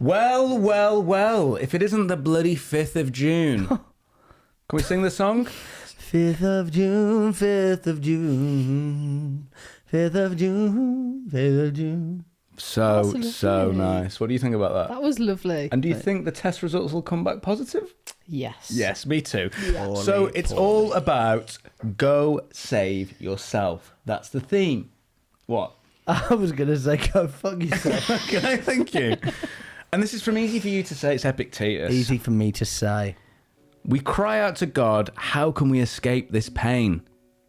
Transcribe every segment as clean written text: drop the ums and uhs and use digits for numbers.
Well, well, well. If it isn't the bloody 5th of June. Can we sing the song? 5th of June, 5th of June, 5th of June, 5th of June. So nice. What do you think about that? That was lovely. And do you think the test results will come back positive? Yes. Yes, me too. Yeah. So it's all about go save yourself. That's the theme. What? I was going to say, go fuck yourself. Okay, thank you. And this is from Easy for You to Say. It's Epictetus. Easy for me to say. We cry out to God, how can we escape this pain?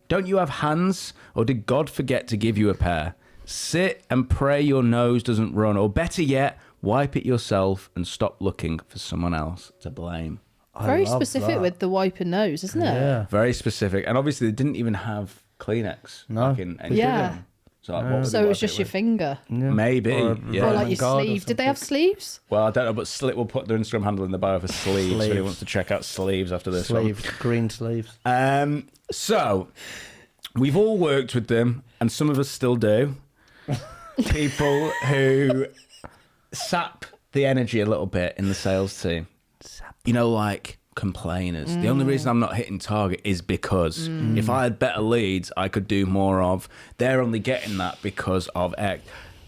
Don't you have hands, or did God forget to give you a pair? Sit and pray your nose doesn't run, or better yet, wipe it yourself and stop looking for someone else to blame. Very specific with the wiping nose, isn't it? Yeah. Very specific. And obviously they didn't even have Kleenex back in any Yeah. of them. So, like, what would So they it was wipe just your with? finger. Yeah. Maybe. Or yeah. Or like your guard or sleeve. Did they have something. sleeves? Well, I don't know, but we'll put their Instagram handle in the bio for sleeves. So he wants to check out sleeves after this Sleeves, green sleeves. one. So we've all worked with them, and some of us still do. People who sap the energy a little bit in the sales team. You know, like complainers. The only reason I'm not hitting target is because if I had better leads, I could do more of. They're only getting that because of X.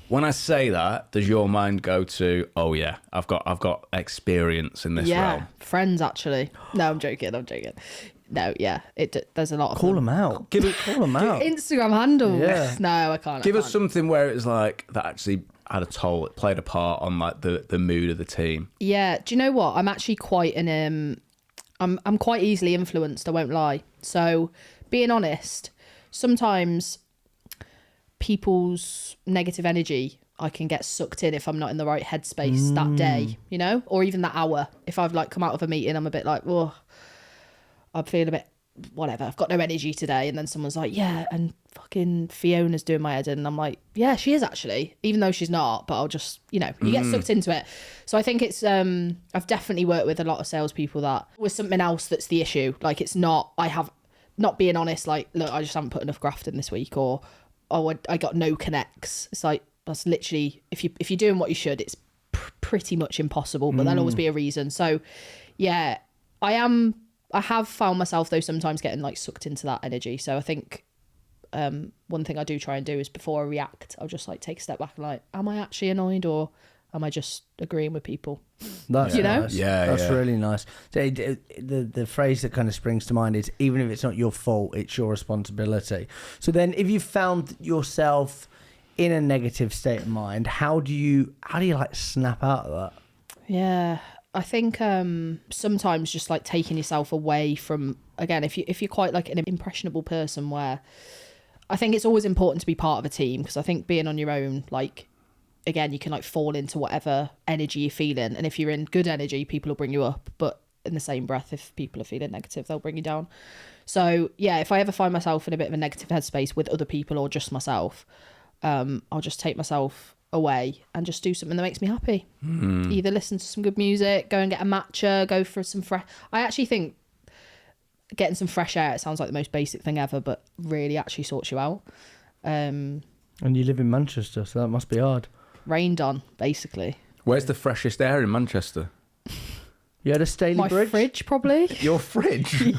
When I say that, does your mind go to, oh yeah, I've got experience in this realm? Friends actually. No, I'm joking. No, yeah, there's a lot of Call them out. Call them out. Instagram handles. Yeah. No, I can't. Give us something where it was like that actually had it played a part on like the mood of the team. Yeah, do you know what? I'm actually quite I'm quite easily influenced, I won't lie. So, being honest, sometimes people's negative energy I can get sucked in if I'm not in the right headspace that day, you know, or even that hour. If I've like come out of a meeting, I'm a bit like, oh, I'm feeling a bit whatever, I've got no energy today, and then someone's like, yeah, and fucking Fiona's doing my head in, and I'm like, yeah, she is actually, even though she's not, but I'll just, you know, you get sucked into it. So I think it's I've definitely worked with a lot of salespeople that was something else that's the issue. Like, it's not, I have not being honest, like, look, I just haven't put enough graft in this week, or oh, I got no connects. It's like, that's literally, if you're doing what you should, it's pretty much impossible, but there'll always be a reason. So yeah, I have found myself though sometimes getting like sucked into that energy. So I think one thing I do try and do is before I react, I'll just like take a step back and like, am I actually annoyed, or am I just agreeing with people? That's You know? nice. Yeah, that's yeah. really nice. So the phrase that kind of springs to mind is, even if it's not your fault, it's your responsibility. So then, if you found yourself in a negative state of mind, how do you like snap out of that? Yeah, I think sometimes just like taking yourself away from, again, if you're quite like an impressionable person, where I think it's always important to be part of a team, because I think being on your own, like, again, you can like fall into whatever energy you're feeling, and if you're in good energy, people will bring you up, but in the same breath, if people are feeling negative, they'll bring you down. So yeah, if I ever find myself in a bit of a negative headspace with other people or just myself, I'll just take myself away and just do something that makes me happy. Either listen to some good music, go and get a matcha, go for some fresh. I actually think getting some fresh air, it sounds like the most basic thing ever, but really actually sorts you out. And you live in Manchester, so that must be hard. Rained on, basically. Where's the freshest air in Manchester? You had a Staley My Bridge? fridge, probably. Your fridge?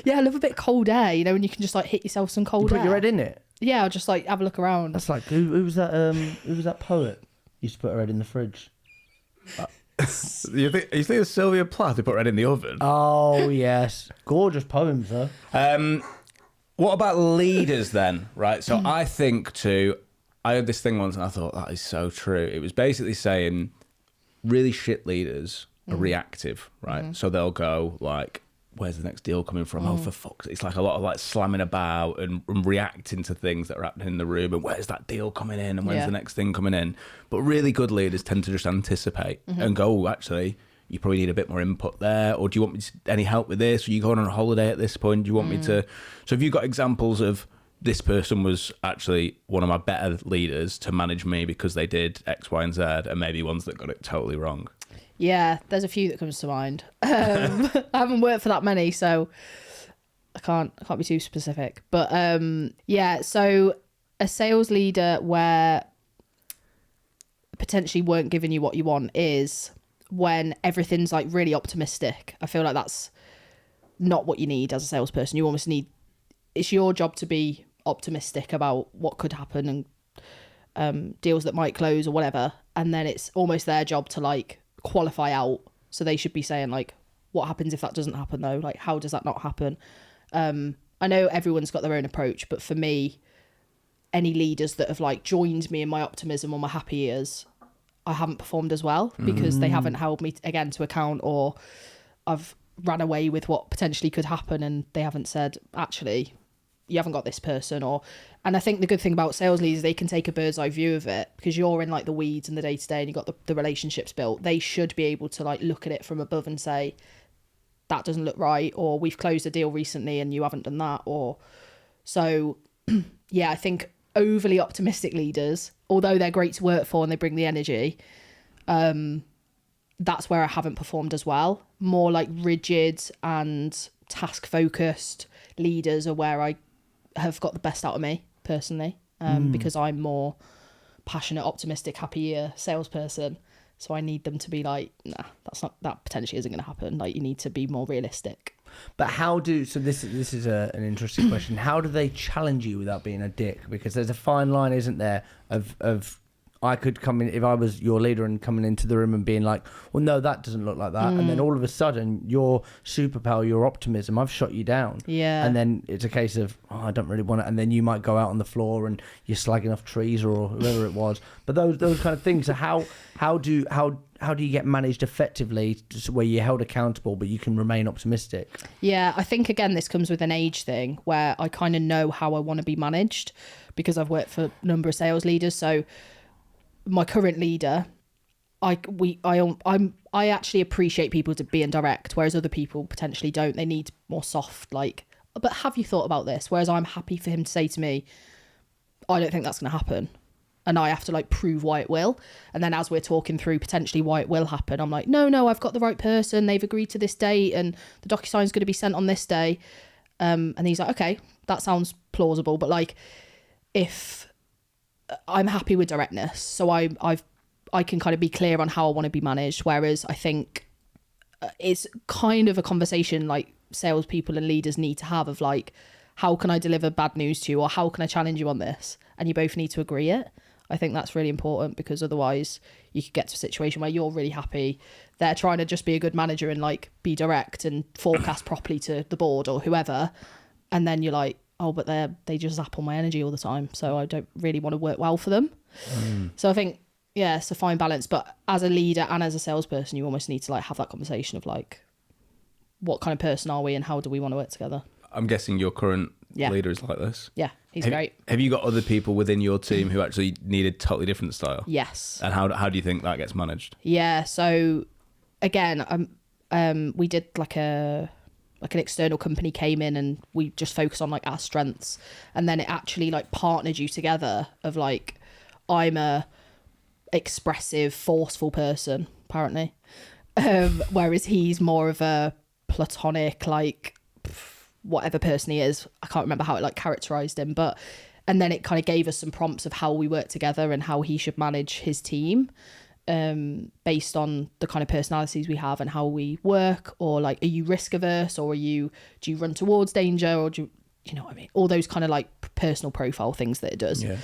Yeah, I love a bit cold air, you know, and you can just like hit yourself some cold You air. put your head in it? Yeah, I'll just like have a look around. That's like, who was that poet? Used to put her head in the fridge. You think it's Sylvia Plath who put red in the oven? Oh, yes. Gorgeous poems, though. What about leaders then? Right. So I heard this thing once and I thought that is so true. It was basically saying really shit leaders are reactive, right? So they'll go like, where's the next deal coming from? Oh, for fuck's sake. It's like a lot of like slamming about and reacting to things that are happening in the room, and where's that deal coming in, and when's the next thing coming in? But really good leaders tend to just anticipate and go, oh, actually, you probably need a bit more input there, or do you want me to, any help with this? Are you going on a holiday at this point? Do you want me to? So have you got examples of this person was actually one of my better leaders to manage me because they did X, Y, and Z, and maybe ones that got it totally wrong? Yeah, there's a few that comes to mind. I haven't worked for that many, so I can't be too specific. But yeah, so a sales leader where potentially weren't giving you what you want is when everything's like really optimistic. I feel like that's not what you need as a salesperson. You almost need, it's your job to be optimistic about what could happen and deals that might close or whatever. And then it's almost their job to like qualify out. So they should be saying like, what happens if that doesn't happen though? Like, how does that not happen? I know everyone's got their own approach, but for me, any leaders that have like joined me in my optimism or my happy years, I haven't performed as well because they haven't held me again to account, or I've ran away with what potentially could happen and they haven't said, actually, you haven't got this person. And I think the good thing about sales leaders, they can take a bird's eye view of it because you're in like the weeds and the day to day and you've got the relationships built. They should be able to like look at it from above and say, that doesn't look right, or we've closed a deal recently and you haven't done that. Or so yeah, I think overly optimistic leaders, although they're great to work for and they bring the energy, that's where I haven't performed as well. More like rigid and task focused leaders are where I have got the best out of me personally, because I'm more passionate, optimistic, happy salesperson. So I need them to be like, nah, that potentially isn't going to happen. Like, you need to be more realistic. But this is an interesting question. How do they challenge you without being a dick? Because there's a fine line, isn't there, of I could come in, if I was your leader and coming into the room and being like, well, no, that doesn't look like that. And then all of a sudden, your superpower, your optimism, I've shot you down. Yeah. And then it's a case of, oh, I don't really want it. And then you might go out on the floor and you're slagging off trees or whoever it was. But those kind of things. So how do you get managed effectively where you're held accountable, but you can remain optimistic? Yeah, I think, again, this comes with an age thing where I kind of know how I want to be managed because I've worked for a number of sales leaders. So my current leader, I actually appreciate people to being direct, whereas other people potentially don't. They need more soft, like, but have you thought about this? Whereas I'm happy for him to say to me, I don't think that's going to happen. And I have to like prove why it will. And then as we're talking through potentially why it will happen, I'm like, no, I've got the right person. They've agreed to this date and the DocuSign's going to be sent on this day. And he's like, okay, that sounds plausible. But like, if I'm happy with directness, so I can kind of be clear on how I want to be managed. Whereas I think it's kind of a conversation like salespeople and leaders need to have of like, how can I deliver bad news to you, or how can I challenge you on this? And you both need to agree it. I think that's really important because otherwise you could get to a situation where you're really happy. They're trying to just be a good manager and like be direct and forecast properly to the board or whoever. And then you're like, oh, but they just zap on my energy all the time. So I don't really want to work well for them. So I think, yeah, it's a fine balance. But as a leader and as a salesperson, you almost need to like have that conversation of like, what kind of person are we and how do we want to work together? I'm guessing your current leader is like this. Yeah, he's great. Have you got other people within your team who actually need a totally different style? Yes. And how do you think that gets managed? Yeah, so again, we did like an external company came in and we just focused on like our strengths, and then it actually like partnered you together of like, I'm a expressive, forceful person apparently, whereas he's more of a platonic, like whatever person he is. I can't remember how it like characterized him, but and then it kind of gave us some prompts of how we work together and how he should manage his team, based on the kind of personalities we have and how we work. Or like, are you risk averse, or do you run towards danger, or do you know what I mean? All those kind of like personal profile things that it does. Yeah.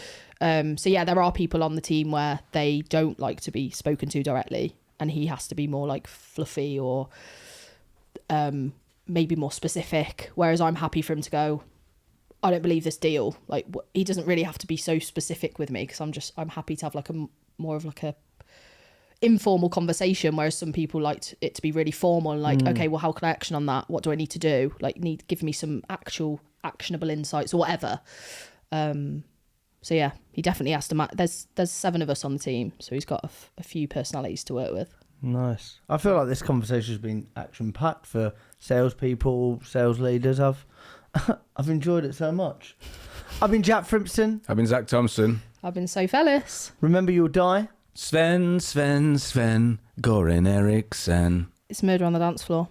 So yeah, there are people on the team where they don't like to be spoken to directly, and he has to be more like fluffy or maybe more specific, whereas I'm happy for him to go, I don't believe this deal. Like, he doesn't really have to be so specific with me, because I'm happy to have like a more of like a informal conversation, whereas some people like it to be really formal and like, okay, well, how can I action on that? What do I need to do? Like, give me some actionable insights or whatever. So yeah, he definitely has to there's 7 of us on the team, so he's got a few personalities to work with. Nice. I feel like this conversation has been action packed for salespeople, sales leaders. I've enjoyed it so much. I've been Jack Frimpson. I've been Zach Thompson. I've been Soph Ellis. Remember, you'll die. Sven, Goran Eriksson. It's murder on the dance floor.